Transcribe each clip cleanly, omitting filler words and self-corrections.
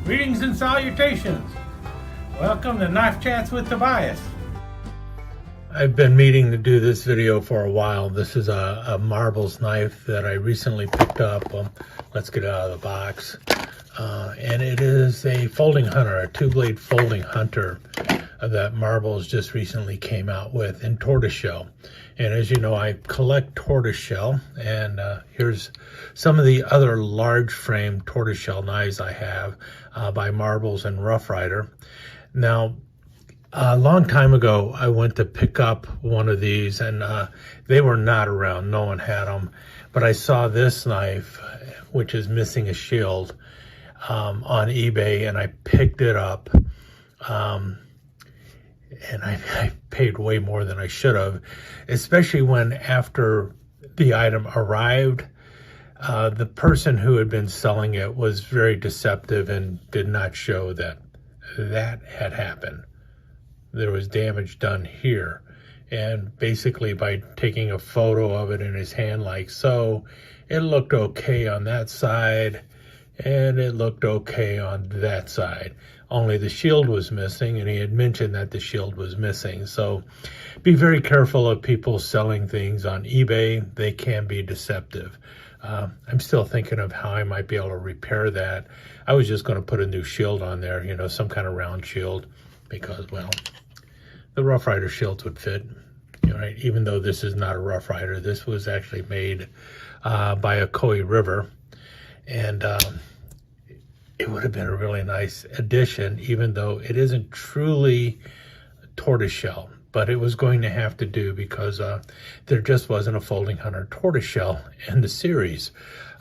Greetings and salutations. Welcome to Knife Chats with Tobias. I've been meaning to do this video for a while. This is a marbles knife that I recently picked up. Let's get it out of the box. And it is a Folding Huner, a two-blade Folding Hunter that Marbles just recently came out with in tortoiseshell. And as you know, I collect tortoiseshell, and here's some of the other large frame tortoiseshell knives I have by Marbles and Rough Rider. Now, a long time ago, I went to pick up one of these, and they were not around. No one had them. But I saw this knife, which is missing a shield, on eBay, and I picked it up. And I paid way more than I should have, especially when after the item arrived, the person who had been selling it was very deceptive and did not show that that had happened. There was damage done here. And basically by taking a photo of it in his hand like so, it looked okay on that side and it looked okay on that side. Only the shield was missing, and he had mentioned that the shield was missing. So be very careful of people selling things on eBay. They can be deceptive. I'm still thinking of how I might be able to repair that. I was just going to put a new shield on there, you know, some kind of round shield, because, well, the Rough Rider shields would fit, right? Even though this is not a Rough Rider, this was actually made by a Koi River, and it would have been a really nice addition, even though it isn't truly tortoiseshell, but it was going to have to do because there just wasn't a Folding Huner tortoiseshell in the series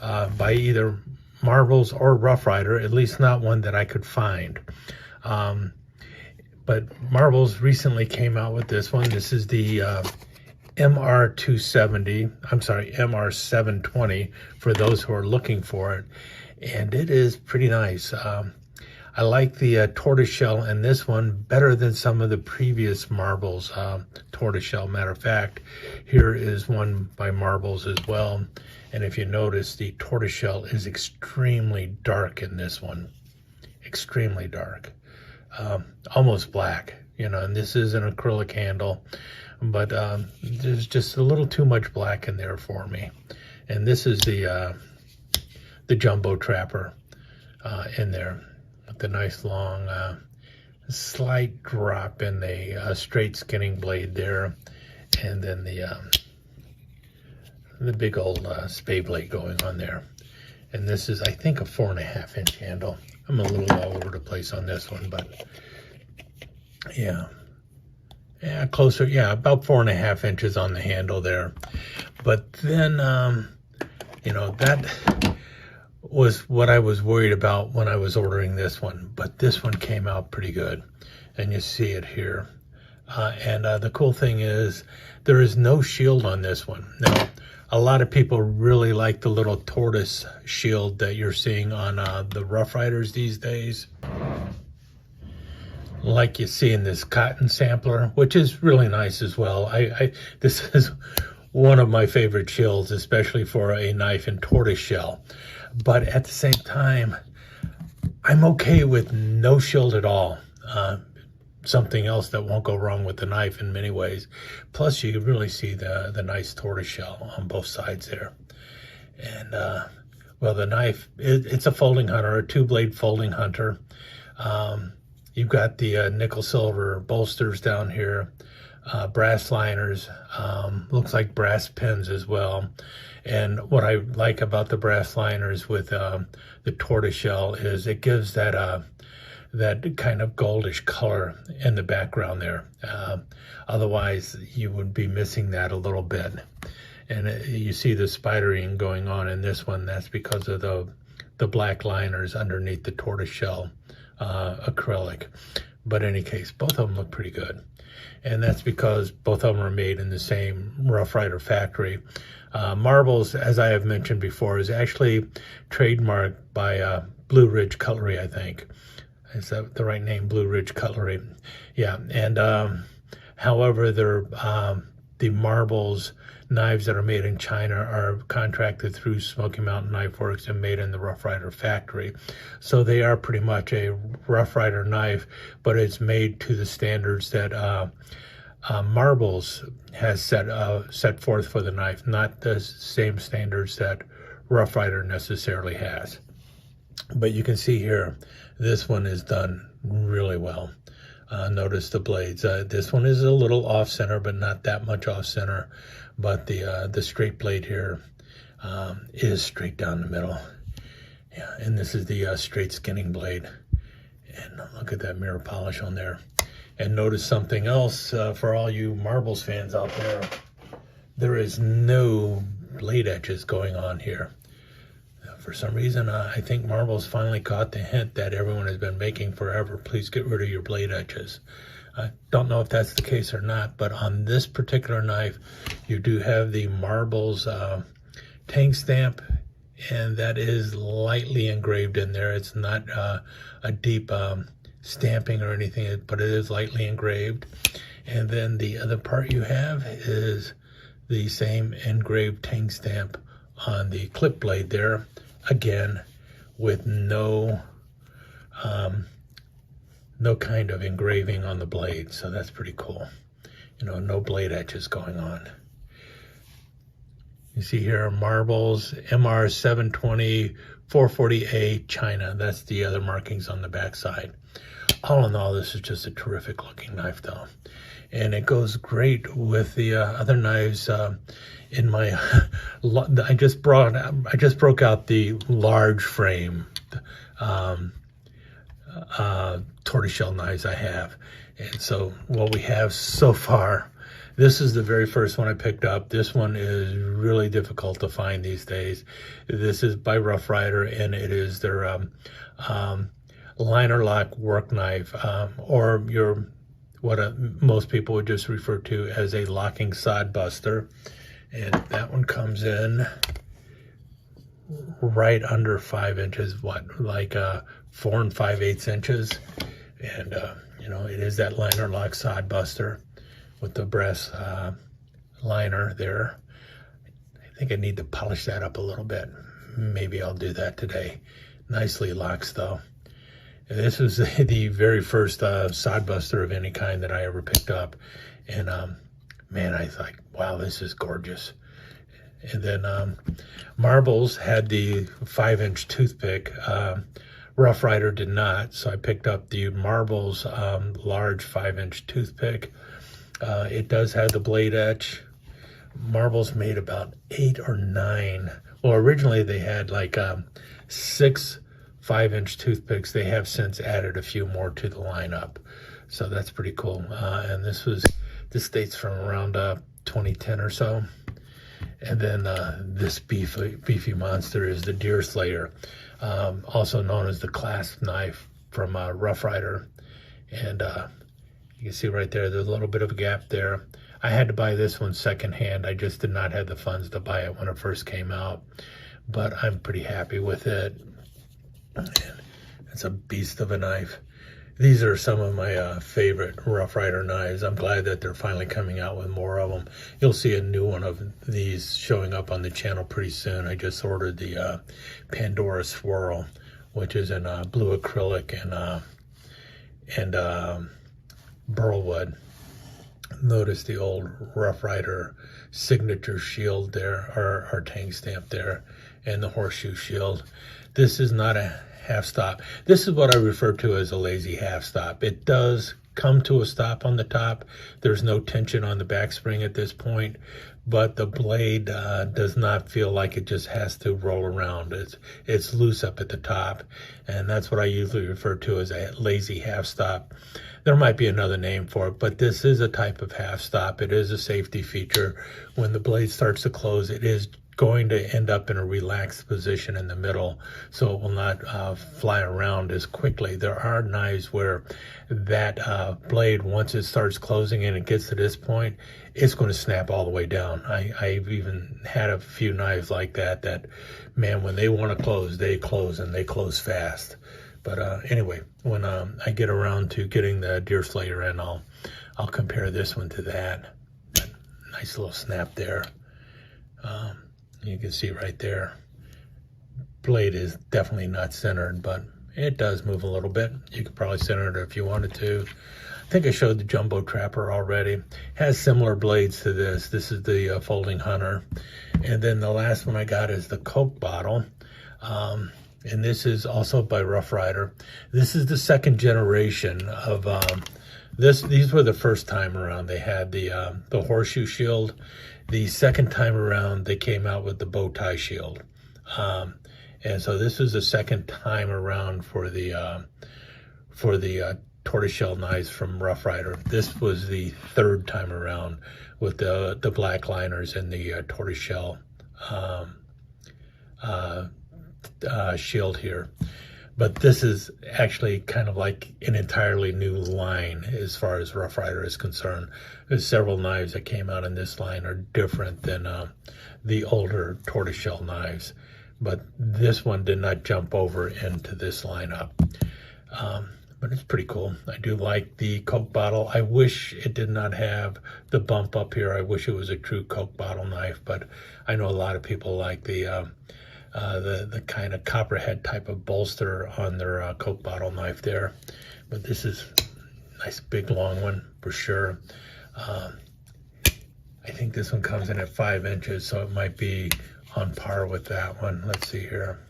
by either Marbles or Rough Rider, at least not one that I could find. But Marbles recently came out with this one. This is the MR720 for those who are looking for it. And it is pretty nice. I like the tortoiseshell in this one better than some of the previous Marbles tortoiseshell. Matter of fact, here is one by Marbles as well. And if you notice, the tortoiseshell is extremely dark in this one. Extremely dark. Almost black, you know, and this is an acrylic handle. But there's just a little too much black in there for me. And this is the jumbo trapper in there with the nice long slight drop in the straight skinning blade there, and then the big old spade blade going on there. And this is, I think, a 4.5 inch handle. I'm a little all over the place on this one, but yeah, closer, yeah, about 4.5 inches on the handle there. But then you know, that was what I was worried about when I was ordering this one, but this one came out pretty good, and you see it here. And the cool thing is there is no shield on this one. Now, a lot of people really like the little tortoise shield that you're seeing on the Rough Riders these days, like you see in this cotton sampler, which is really nice as well. This is one of my favorite shields, especially for a knife in tortoiseshell. But at the same time, I'm okay with no shield at all. Something else that won't go wrong with the knife in many ways. Plus, you can really see the nice tortoiseshell on both sides there. And, well, the knife, it's a Folding Huner, a two-blade Folding Hunter. You've got the nickel silver bolsters down here, brass liners, looks like brass pins as well. And what I like about the brass liners with the tortoiseshell is it gives that kind of goldish color in the background there. Otherwise, you would be missing that a little bit. And you see the spidering going on in this one. That's because of the black liners underneath the tortoiseshell acrylic. But in any case, both of them look pretty good. And that's because both of them are made in the same Rough Rider factory. Marbles, as I have mentioned before, is actually trademarked by Blue Ridge Cutlery, I think. Is that the right name? Blue Ridge Cutlery. Yeah. And however, the the marbles knives that are made in China are contracted through Smoky Mountain Knife Works and made in the Rough Rider factory. So they are pretty much a Rough Rider knife, but it's made to the standards that Marbles has set forth for the knife, not the same standards that Rough Rider necessarily has. But you can see here, this one is done really well. Notice the blades. This one is a little off center, but not that much off center. But the straight blade here is straight down the middle. Yeah, and this is the straight skinning blade. And look at that mirror polish on there. And notice something else for all you Marbles fans out there. There is no blade edges going on here. For some reason, I think Marbles finally caught the hint that everyone has been making forever. Please get rid of your blade edges. I don't know if that's the case or not, but on this particular knife, you do have the Marbles tang stamp, and that is lightly engraved in there. It's not a deep stamping or anything, but it is lightly engraved. And then the other part you have is the same engraved tang stamp on the clip blade there, again with no kind of engraving on the blade. So that's pretty cool. You know, no blade edges going on. You see here, Marbles MR 720 440A China. That's the other markings on the back side. All in all, this is just a terrific looking knife though. And it goes great with the other knives in my, I just broke out the large frame tortoiseshell knives I have. And so what we have so far, this is the very first one I picked up. This one is really difficult to find these days. This is by Rough Rider, and it is their liner lock work knife, or your what most people would just refer to as a locking sod buster. And that one comes in right under 5 inches, like 4 5/8 inches. And you know, it is that liner lock sod buster with the brass liner there. I think I need to polish that up a little bit. Maybe I'll do that today. Nicely locks though. And this was the very first sod buster of any kind that I ever picked up. And man, I thought, wow, this is gorgeous. And then Marbles had the 5-inch toothpick. Rough Rider did not, so I picked up the Marbles large 5-inch toothpick. It does have the blade edge. Marbles made about 8 or 9. Well, originally they had like 6 5-inch toothpicks. They have since added a few more to the lineup, so that's pretty cool. And this dates from around 2010 or so. And then this beefy monster is the Deer Slayer, also known as the clasp knife from Rough Rider. And you can see right there, there's a little bit of a gap there. I had to buy this one secondhand. I just did not have the funds to buy it when it first came out, but I'm pretty happy with it. And it's a beast of a knife. These are some of my favorite Rough Rider knives. I'm glad that they're finally coming out with more of them. You'll see a new one of these showing up on the channel pretty soon. I just ordered the Pandora Swirl, which is in blue acrylic and burlwood. Notice the old Rough Rider signature shield there, or tang stamp there, and the horseshoe shield. This is not a half stop. This is what I refer to as a lazy half stop. It does come to a stop on the top. There's no tension on the back spring at this point, but the blade does not feel like it just has to roll around. It's loose up at the top, and that's what I usually refer to as a lazy half stop. There might be another name for it, but this is a type of half stop. It is a safety feature. When the blade starts to close, it is going to end up in a relaxed position in the middle, so it will not fly around as quickly. There are knives where that blade, once it starts closing and it gets to this point, it's going to snap all the way down. I've even had a few knives like that, man, when they want to close, they close, and they close fast. But anyway, when I get around to getting the Deer Slayer in, I'll compare this one to that. Nice little snap there. You can see right there. Blade is definitely not centered, but it does move a little bit. You could probably center it if you wanted to. I think I showed the Jumbo Trapper already. Has similar blades to this. This is the Folding Huner. And then the last one I got is the Coke bottle. And this is also by Rough Rider. This is the second generation of these were the first time around. They had the horseshoe shield. The second time around, they came out with the bow tie shield. And so this is the second time around for the tortoiseshell knives from Rough Rider. This was the third time around with the black liners and the tortoiseshell shield here. But this is actually kind of like an entirely new line as far as Rough Rider is concerned. There's several knives that came out in this line are different than the older tortoiseshell knives. But this one did not jump over into this lineup. But it's pretty cool. I do like the Coke bottle. I wish it did not have the bump up here. I wish it was a true Coke bottle knife, but I know a lot of people like the kind of copperhead type of bolster on their Coke bottle knife there. But this is a nice big long one for sure. I think this one comes in at 5 inches, so it might be on par with that one. Let's see here.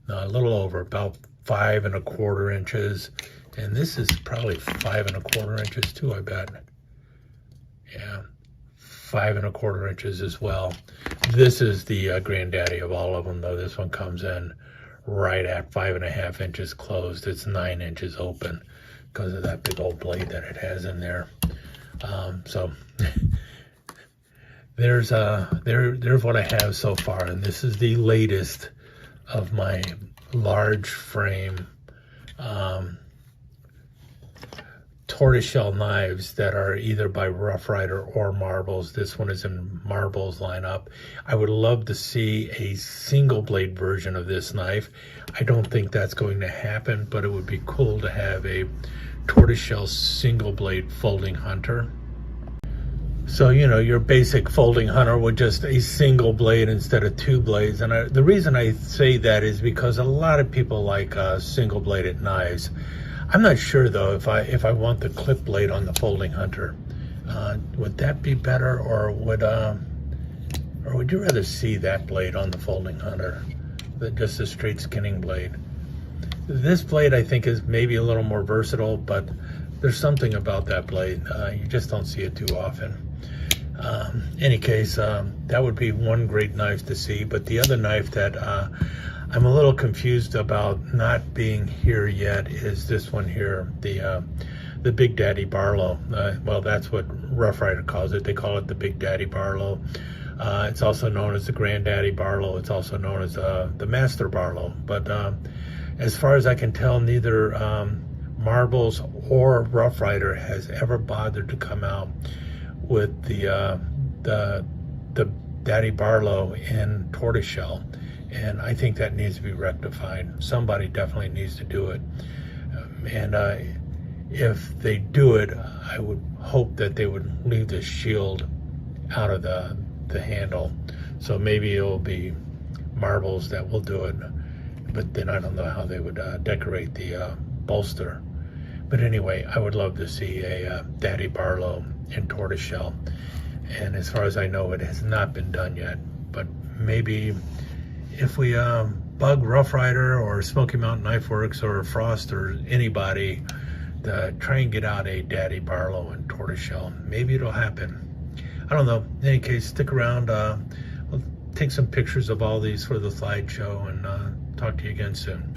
No, a little over, about 5 1/4 inches. And this is probably 5 1/4 inches too, I bet. Yeah, 5 1/4 inches as well. This is the granddaddy of all of them, though. This one comes in right at 5 1/2 inches closed. It's 9 inches open because of that big old blade that it has in there. So there's what I have so far, and this is the latest of my large frame tortoiseshell knives that are either by Rough Rider or Marbles. This one is in Marbles lineup. I would love to see a single blade version of this knife. I don't think that's going to happen, but it would be cool to have a tortoiseshell single blade folding hunter. So, you know, your basic folding hunter with just a single blade instead of 2 blades. And the reason I say that is because a lot of people like single bladed knives. I'm not sure though if I want the clip blade on the folding hunter. Would that be better, or would you rather see that blade on the folding hunter than just a straight skinning blade? This blade I think is maybe a little more versatile, but there's something about that blade. You just don't see it too often. Any case, that would be one great knife to see. But the other knife that I'm a little confused about not being here yet is this one here, the Big Daddy Barlow. Well, that's what Rough Rider calls it. They call it the Big Daddy Barlow. It's also known as the Granddaddy Barlow. It's also known as the Master Barlow. But as far as I can tell, neither Marbles or Rough Rider has ever bothered to come out with the Daddy Barlow in tortoiseshell, and I think that needs to be rectified. Somebody definitely needs to do it, and if they do it, I would hope that they would leave the shield out of the handle. So maybe it'll be Marbles that will do it, but then I don't know how they would decorate the bolster. But anyway, I would love to see a Daddy Barlow in tortoiseshell. And as far as I know, it has not been done yet. But maybe if we bug Rough Rider or Smoky Mountain Knife Works or Frost or anybody to try and get out a Daddy Barlow in tortoiseshell, maybe it'll happen. I don't know. In any case, stick around. We'll take some pictures of all these for the slideshow, and talk to you again soon.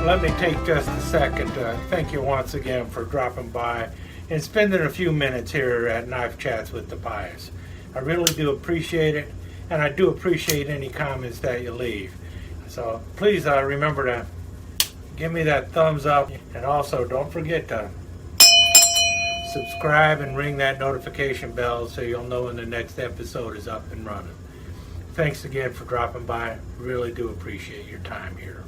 let me take just a second to thank you once again for dropping by and spending a few minutes here at Knife Chats with Tobias. I really do appreciate it, and I do appreciate any comments that you leave. So please remember to give me that thumbs up, and also don't forget to subscribe and ring that notification bell so you'll know when the next episode is up and running. Thanks again for dropping by. Really do appreciate your time here.